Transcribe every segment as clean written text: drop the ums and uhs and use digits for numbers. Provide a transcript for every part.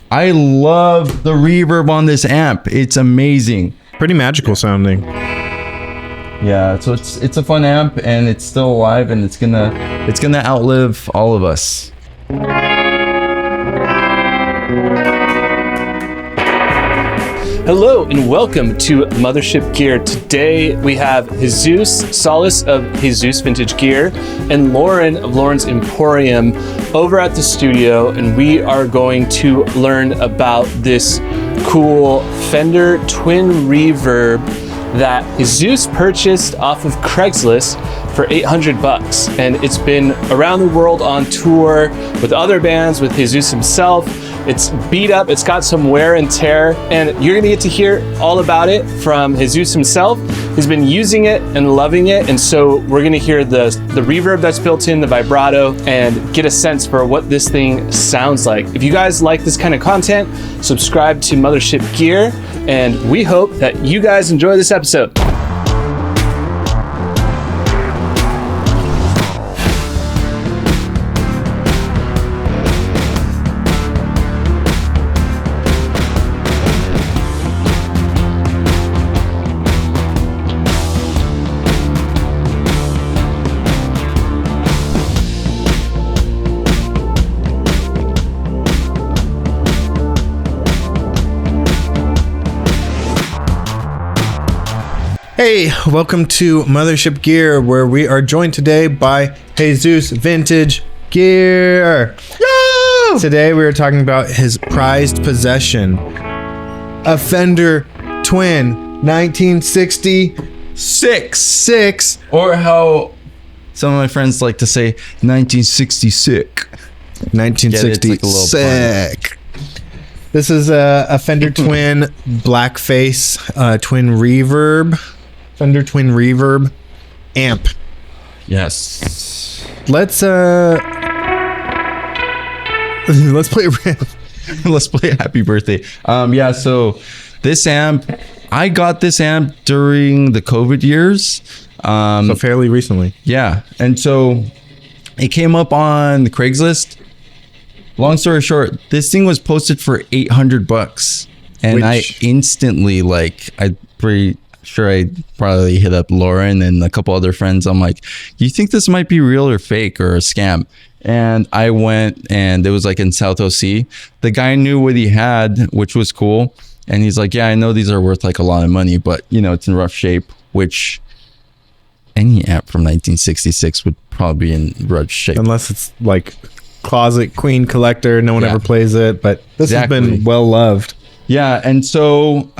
I love the reverb on this amp. It's amazing. Pretty magical sounding. Yeah, so it's a fun amp, and it's still alive, and it's gonna outlive all of us. Hello and welcome to Mothership Gear. Today we have Jesus, Salas of Jesus Vintage Gear, and Loren of Loren's Emporium over at the studio, and we are going to learn about this cool Fender Twin Reverb that Jesus purchased off of Craigslist for $800, and it's been around the world on tour with other bands, with Jesus himself. It's beat up, it's got some wear and tear, and you're gonna get to hear all about it from Jesus himself. He's been using it and loving it, and so we're gonna hear the reverb that's built in, the vibrato, and get a sense for what this thing sounds like. If you guys like this kind of content, subscribe to Mothership Gear, and we hope that you guys enjoy this episode. Hey, welcome to Mothership Gear, where we are joined today by Jesus Vintage Gear. Yeah! Today we are talking about his prized possession, a Fender Twin 1966. Or how some of my friends like to say 1966. 1966. This is a Fender Twin Blackface Twin Reverb. Fender Twin Reverb amp. Yes. Let's play a riff. Let's play Happy Birthday. Yeah, so this amp, I got this amp during the COVID years. So fairly recently. Yeah, and so it came up on the Craigslist. Long story short, this thing was posted for $800, and I instantly, I'm pretty sure I probably hit up Loren and a couple other friends. I'm like, you think this might be real or fake or a scam? And I went, and it was like in South OC. The guy knew what he had, which was cool. And he's like, yeah, I know these are worth like a lot of money, but you know, it's in rough shape, which any amp from 1966 would probably be in rough shape. Unless it's like closet queen collector, no one ever plays it, but this has been well loved. Yeah, and so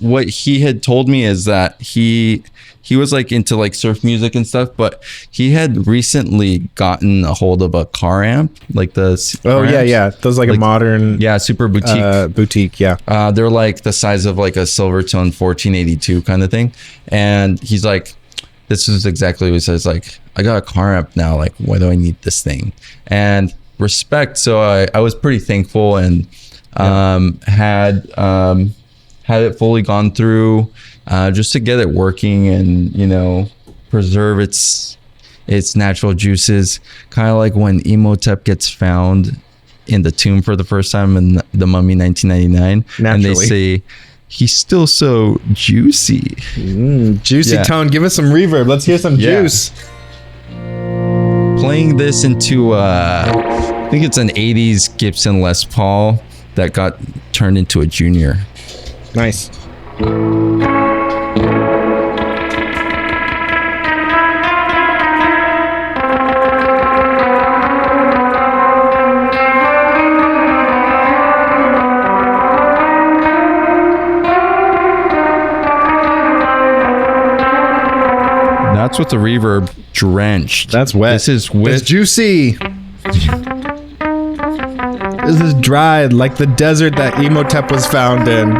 what he had told me is that he was like into like surf music and stuff, but he had recently gotten a hold of a car amp, like the those like a modern super boutique they're like the size of like a Silvertone 1482 kind of thing, and he's like, this is exactly what he says, like, I got a car amp now, like, why do I need this thing? And respect. So I was pretty thankful, and had it fully gone through just to get it working and, you know, preserve its natural juices, kind of like when Imhotep gets found in the tomb for the first time in The Mummy 1999. Naturally. And they say he's still so juicy. Juicy tone. Give us some reverb. Let's hear some juice. Playing this into I think it's an 80s Gibson Les Paul that got turned into a Junior. Nice. That's with the reverb drenched. That's wet. This is wet. It's juicy. This is dried like the desert that Imhotep was found in.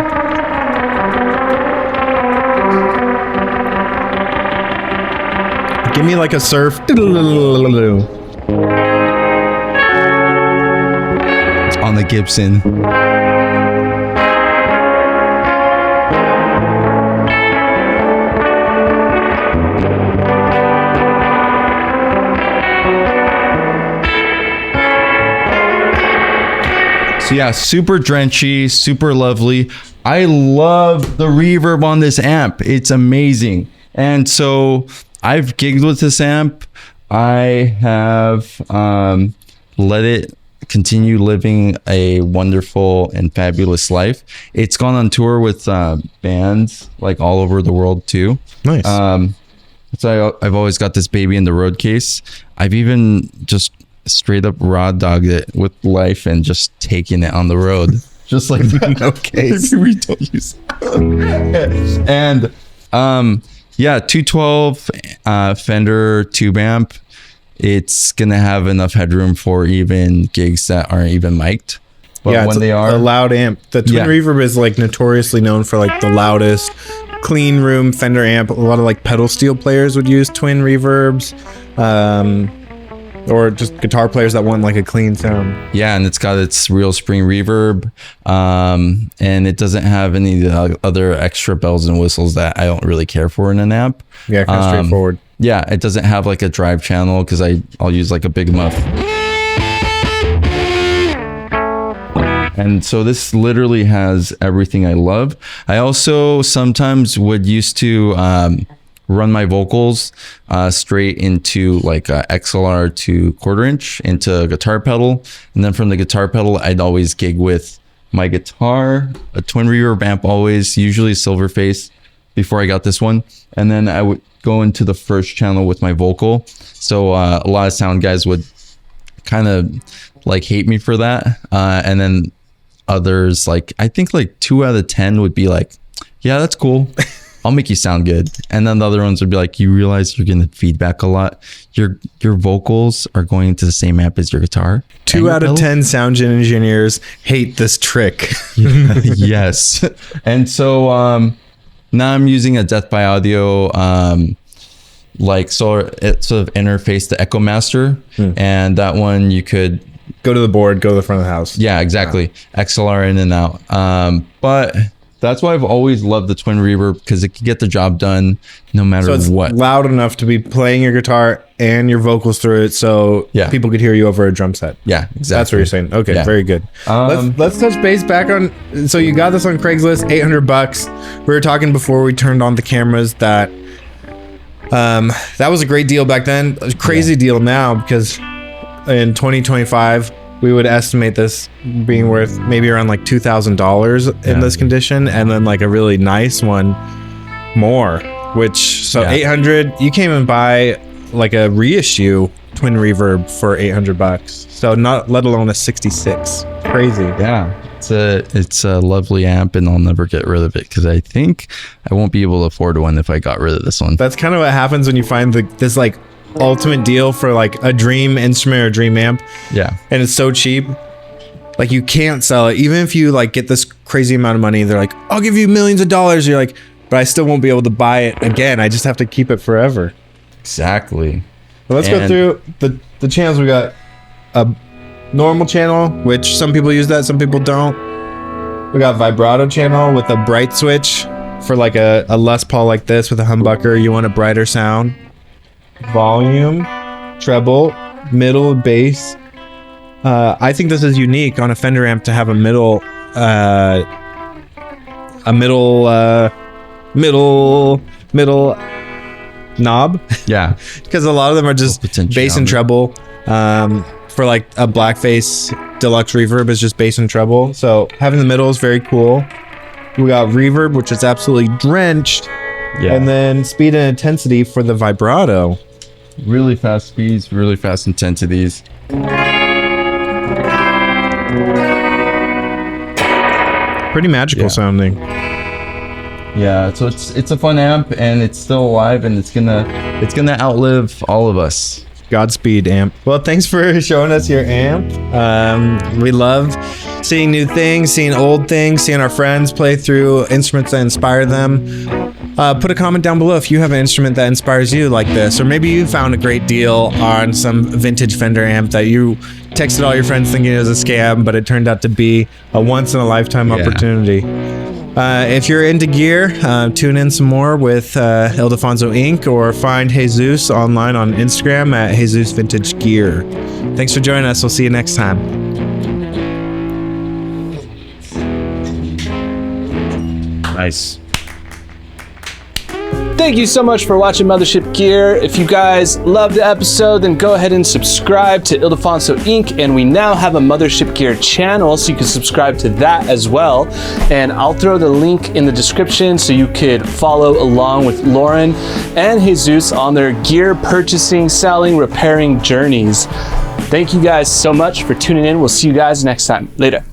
Give me like a surf. On the Gibson. So yeah, super drenchy, super lovely. I love the reverb on this amp. It's amazing. And so I've gigged with this amp. I have let it continue living a wonderful and fabulous life. It's gone on tour with bands like all over the world too. Nice. So I've always got this baby in the road case. I've even just straight up raw dogged it with life and just taken it on the road. Just like no case. We don't use it. And 212 Fender tube amp. It's gonna have enough headroom for even gigs that aren't even mic'd. But when they are a loud amp, the Twin Reverb is like notoriously known for like the loudest clean room Fender amp. A lot of like pedal steel players would use Twin Reverbs, or just guitar players that want like a clean sound. Yeah, and it's got its real spring reverb, and it doesn't have any of the other extra bells and whistles that I don't really care for in an amp. Yeah, kind of straightforward. Yeah, it doesn't have like a drive channel because I'll use like a big muff. And so this literally has everything I love. I also sometimes would used to run my vocals straight into like a XLR to 1/4 inch into a guitar pedal. And then from the guitar pedal, I'd always gig with my guitar, a Twin Reverb amp always, usually Silverface before I got this one. And then I would go into the first channel with my vocal. So a lot of sound guys would kind of like hate me for that. And then others, like I think like 2 out of 10 would be like, yeah, that's cool. I'll make you sound good. And then the other ones would be like, you realize you're getting feedback a lot. Your vocals are going into the same amp as your guitar. 2 out of 10 sound engineers hate this trick. Yes. And so now I'm using a Death by Audio like sort of interface to Echo Master. And that one you could go to the board, go to the front of the house. Yeah, exactly. XLR in and out. But that's why I've always loved the Twin Reverb, because it can get the job done no matter so it's what. Loud enough to be playing your guitar and your vocals through it, so people could hear you over a drum set. Yeah, exactly. That's what you're saying. Okay, very good. Let's touch base back on. So you got this on Craigslist, $800. We were talking before we turned on the cameras that that was a great deal back then. A crazy deal now, because in 2025 we would estimate this being worth maybe around like $2,000 in this condition, and then like a really nice one more, which so 800 you can't even buy like a reissue Twin Reverb for $800, so not let alone a 66. Crazy. It's a lovely amp, and I'll never get rid of it because I think I won't be able to afford one if I got rid of this one. That's kind of what happens when you find this like ultimate deal for like a dream instrument or dream amp, and it's so cheap, like you can't sell it. Even if you like get this crazy amount of money, they're like, I'll give you millions of dollars. You're like, but I still won't be able to buy it again. I just have to keep it forever. Exactly. Well, let's go through the channels. We got a normal channel, which some people use that, some people don't. We got vibrato channel with a bright switch for like a Les Paul like this with a humbucker. You want a brighter sound. Volume, treble, middle, bass. I think this is unique on a Fender amp to have a middle knob. Yeah, because a lot of them are just bass and treble. For like a Blackface Deluxe Reverb is just bass and treble. So having the middle is very cool. We got reverb, which is absolutely drenched. And then speed and intensity for the vibrato. Really fast speeds, really fast intensities. Pretty magical sounding. Yeah, so it's a fun amp, and it's still alive, and it's gonna outlive all of us. Godspeed, amp. Well, thanks for showing us your amp. We love seeing new things, seeing old things, seeing our friends play through instruments that inspire them. Put a comment down below if you have an instrument that inspires you like this, or maybe you found a great deal on some vintage Fender amp that you texted all your friends thinking it was a scam, but it turned out to be a once-in-a-lifetime opportunity. If you're into gear, tune in some more with Ildefonso Inc. or find Jesus online on Instagram at Jesus Vintage Gear. Thanks for joining us. We'll see you next time. Nice. Thank you so much for watching Mothership Gear. If you guys loved the episode, then go ahead and subscribe to Ildefonso Inc. And we now have a Mothership Gear channel, so you can subscribe to that as well. And I'll throw the link in the description so you could follow along with Loren and Jesus on their gear purchasing, selling, repairing journeys. Thank you guys so much for tuning in. We'll see you guys next time. Later.